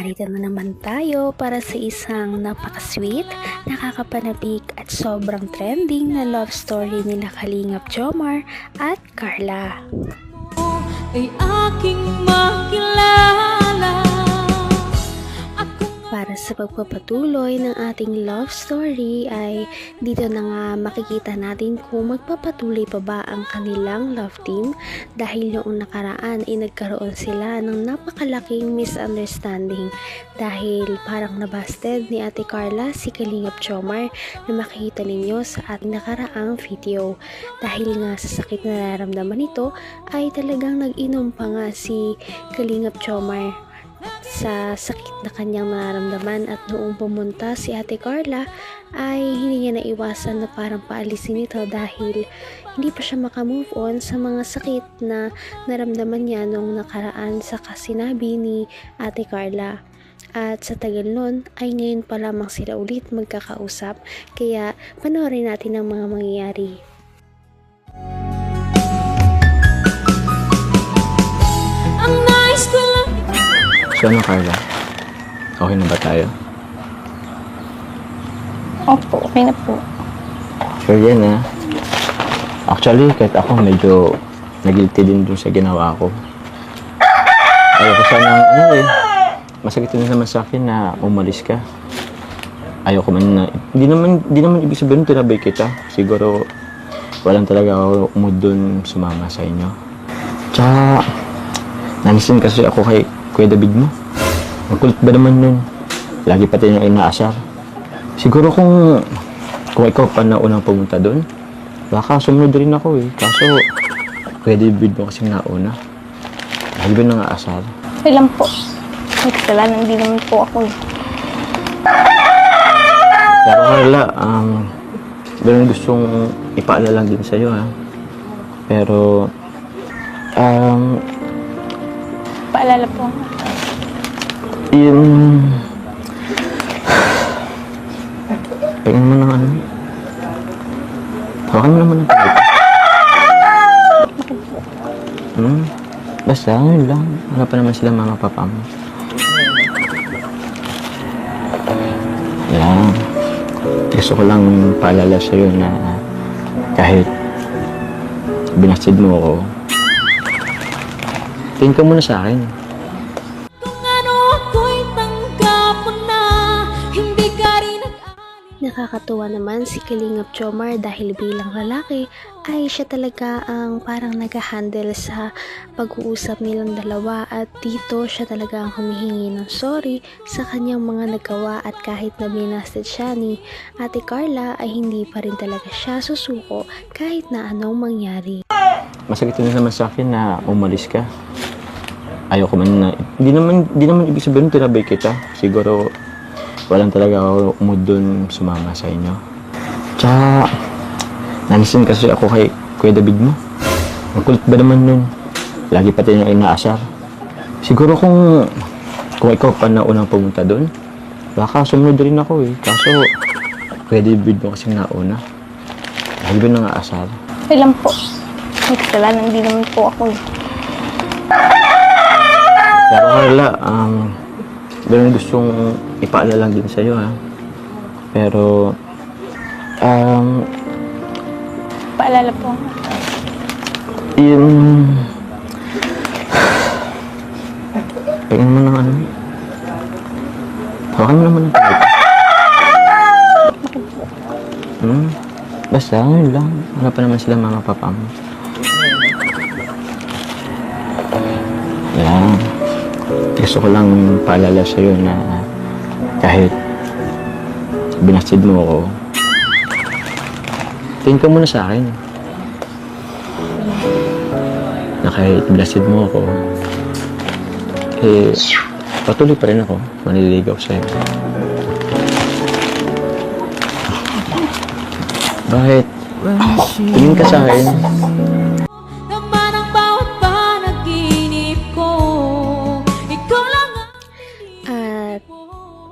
Narito na naman tayo para sa isang napaka-sweet, nakakapanabik at sobrang trending na love story nila Kalingap Jomar at Carla. Ay aking makilala. Para sa pagpapatuloy ng ating love story ay dito na nga makikita natin kung magpapatuloy pa ba ang kanilang love team dahil noong nakaraan ay nagkaroon sila ng napakalaking misunderstanding dahil parang nabasted ni Ate Carla si Kalingap Jomar na makikita ninyo sa ating nakaraang video. Dahil nga sa sakit na nararamdaman nito ay talagang nag-inom pa nga si Kalingap Jomar sa sakit na kanyang nararamdaman at noong pumunta si Ate Carla ay hindi niya naiwasan na parang paalisin ito dahil hindi pa siya makamove on sa mga sakit na naramdaman niya noong nakaraan sa sinabi ni Ate Carla. At sa tagal nun ay ngayon pa lamang sila ulit magkakausap, kaya panoorin natin ang mga mangyayari. Ang nais ko lang. So ano, Carla? Okay na ba tayo? Opo, okay na po. Sure yan, ha? Actually, kahit ako medyo nagilty din dun sa ginawa ko. Ayoko sanang, masakit din naman sa akin na umalis ka. Ayoko man na, di naman ibig sabihin tinabay kita. Siguro, walang talaga ako mood dun sumama sa inyo. Tsaka, nanisin kasi ako kay Kuya David mo. Ang kulit ba naman nun? Lagi pati yung inaasar. Siguro kung ikaw pa na unang pumunta doon, baka sumunod rin ako eh. Kaso, Kuya David mo kasing nauna. Lagi ba nang aasar? Okay lang po. May kasalanan din naman po ako eh. Pero Carla, ganun gustong ipaalala lang din sa'yo, ha? Pero, Paalala po. yung... Tingnan mo ng ano. Hawakan mo naman ng pagod. Basta, yun lang. Wala pa naman sila mama papa mo. Yan. Gusto ko lang paalala sa'yo na kahit binastid mo ako, tingin ka muna sa akin. Kung ano ako'y tanggap mo na, hindi ka rin Nakakatuwa naman si Kalingap Jomar dahil bilang lalaki ay siya talaga ang parang nag-handle sa pag-uusap nilang dalawa at dito siya talaga ang humihingi ng sorry sa kanyang mga nagawa at kahit na binasted siya ni Ate Carla ay hindi pa rin talaga siya susuko kahit na anong mangyari. Masakit din naman sa akin na umalis ka. Ayoko man na, di naman ibig sabihin tinabay kita. Siguro, walang talaga ako mood dun sumama sa inyo. Tsaka, nanisin kasi ako kay Kuya David mo. Ang kulit ba naman nun? Lagi pati yung inaasar. Siguro kung ikaw pa na unang pumunta dun, baka sumunod rin ako eh. Kaso, Kuya David mo kasing nauna. Lagi ba nang aasar? Okay lang po. May kasalanan din naman po ako eh. Pero Carla, ganun gustong ipaalala lang din sa'yo, ha? Pero, Paalala po. yung... Tingnan mo ng ano. Hawakan mo naman ng pagod. Basta, yun lang. Wala pa naman sila mama papa mo. Yan. Gusto ko lang paalala sa'yo na kahit binastid mo ako, tingin ka muna sa akin. Na kahit binastid mo ako, patuloy pa rin ako manliligaw sa'yo. Bakit? Tingin ka sa akin. naman ang bawat panaginip ko. Ikaw lang ang At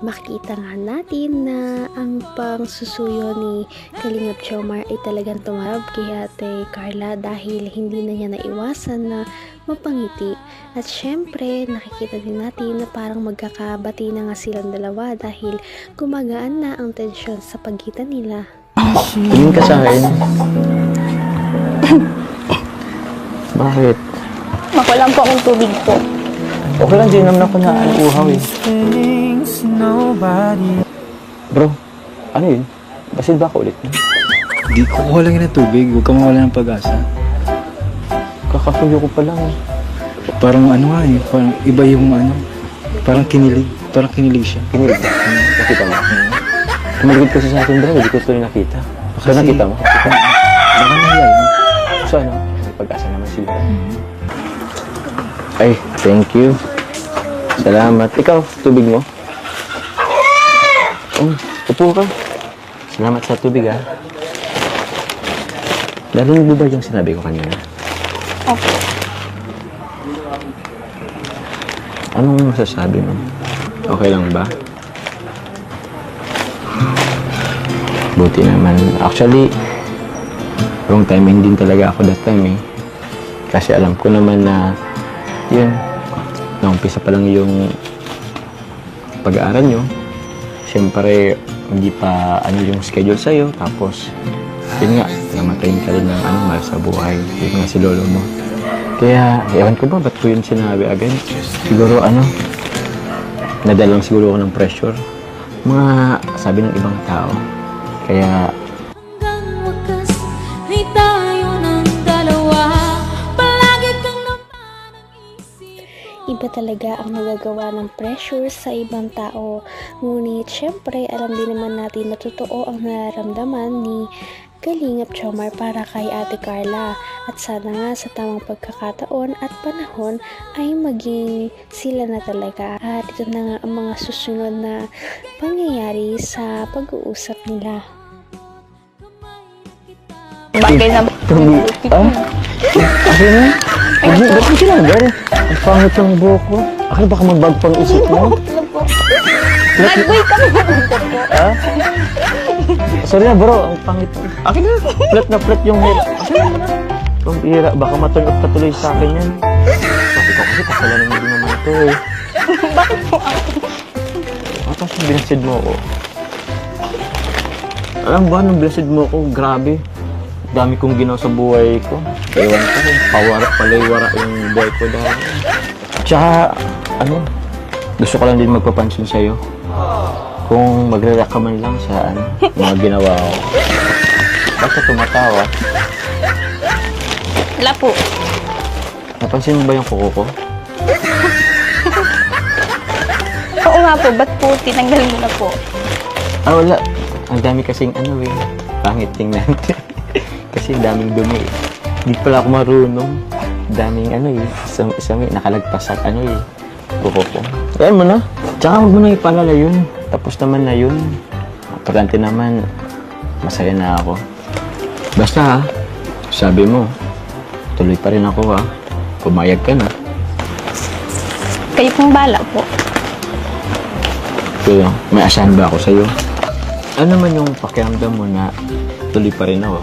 makikita nga natin na ang pangsusuyo ni Kalingap Jomar ay talagang tumarab kay Ate Carla dahil hindi na niya naiwasan na mapangiti. At syempre, nakikita din natin na parang magkakabati na nga silang dalawa dahil gumagaan na ang tensyon sa pagitan nila. Tingin ka sa akin. Bakit? Makulang po akong tubig po. Okay lang, di naman ako na uhaw eh. Bro, ano yun? Basid ba ako ulit? Di, kukuha lang yun ng tubig. Huwag kang mawala ng pag-asa. Kakasuyo ko pa lang eh. Parang ano nga eh. Parang iba yung ano. Parang kinilig. Parang kinilig siya. Kinilig ba? Nakita mo? Tumaligid kasi sa akin bro, hindi ko ito nakita. So nakita mo? Baka nahiya yun. So ano? May pag-asa naman sila. Ay, thank you. Salamat. Ikaw, tubig mo? Upo ka. Salamat sa tubig ha. Narinig mo ba yung sinabi ko kanina? Okay. Anong masasabi mo? Okay lang ba? Buti naman. Actually, wrong timing din talaga ako that time eh. Kasi alam ko naman na yun, naumpisa pa lang yung pag-aaral nyo. Siyempre, hindi pa ano yung schedule sa'yo. Tapos, yun nga, namatayin ka rin ng mahal sa buhay. Yun nga si lolo mo. Kaya, ewan ko ba, ba't ko yun sinabi agad? Siguro nadala lang siguro ako ng pressure. Mga sabi ng ibang tao. Kaya, Hanggang wakas ay tayo ng dalawa. Palagi kang naman ang isip. Iba talaga ang nagagawa ng pressure sa ibang tao. Ngunit syempre alam din naman natin na totoo ang nararamdaman ni Kalingap Jomar para kay Ate Carla. At sana nga sa tamang pagkakataon at panahon ay maging sila na talaga. At ito na nga ang mga susunod na pangyayari sa pag-uusap nila. Bagay na Akin na? Ba't mo tinagal? Ang pangit ng buhok ko. Akin baka magbago pang isip mo. Nag-boy kami po. Sorry na bro, ang pangit. Akin na, flat yung hair. Akin na muna. Ang bihira, baka ma-turn off ka tuloy sa akin yan. Bakit ako kasi kasalanan mo din naman ito eh. Bakit po ako? Tapos yung binasid mo ako. Alam ba, nung binasid mo ako, grabe. Dami kong ginawa sa buhay ko. Ewan ko, palaywara yung buhay ko dahil. Tsaka, gusto ko lang din magpapansin sa'yo. Kung magre-react ka man lang sa mga ginawa ko. Basta tumatawa. Wala po. Napansin mo ba yung kuko ko? Oo nga po. Ba't po tinanggal mo na po? Wala. Ang dami kasing pangit tingnan. Kasi daming dumi eh. Hindi pala ako marunong. Daming isang nakalagpas at kuko ko. Ayan mo na. Tsaka huwag mo na ipalala yun. Tapos naman na yun. Importante naman, masaya na ako. Basta sabi mo, tuloy pa rin ako pumayag ka na. Kayo pong bala po. Kaya, may asahan ba ako sa'yo? Ano naman yung pakiramdam mo na tuloy pa rin ako?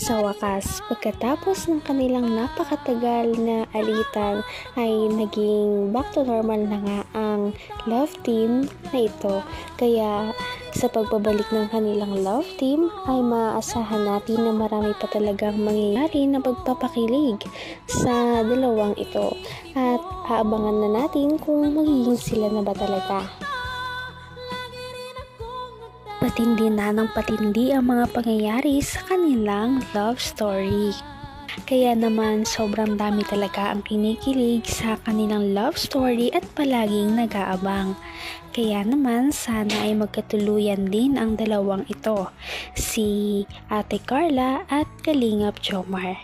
Sa wakas, pagkatapos ng kanilang napakatagal na alitan ay naging back to normal na nga ang love team na ito. Kaya sa pagbabalik ng kanilang love team ay maaasahan natin na marami pa talagang mangyayari na pagpapakilig sa dalawang ito. At aabangan na natin kung magiging sila na ba talaga. Patindi na ng patindi ang mga pangyayari sa kanilang love story. Kaya naman sobrang dami talaga ang kinikilig sa kanilang love story at palaging nag-aabang. Kaya naman sana ay magkatuluyan din ang dalawang ito, si Ate Carla at Kalingap Jomar.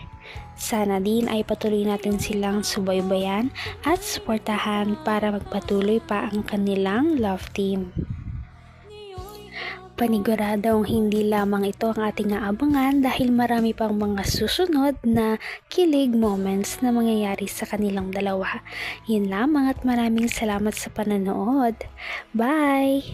Sana din ay patuloy natin silang subaybayan at suportahan para magpatuloy pa ang kanilang love team. Paniguradong hindi lamang ito ang ating aabangan dahil marami pang mga susunod na kilig moments na mangyayari sa kanilang dalawa. Yun lamang at maraming salamat sa pananood. Bye!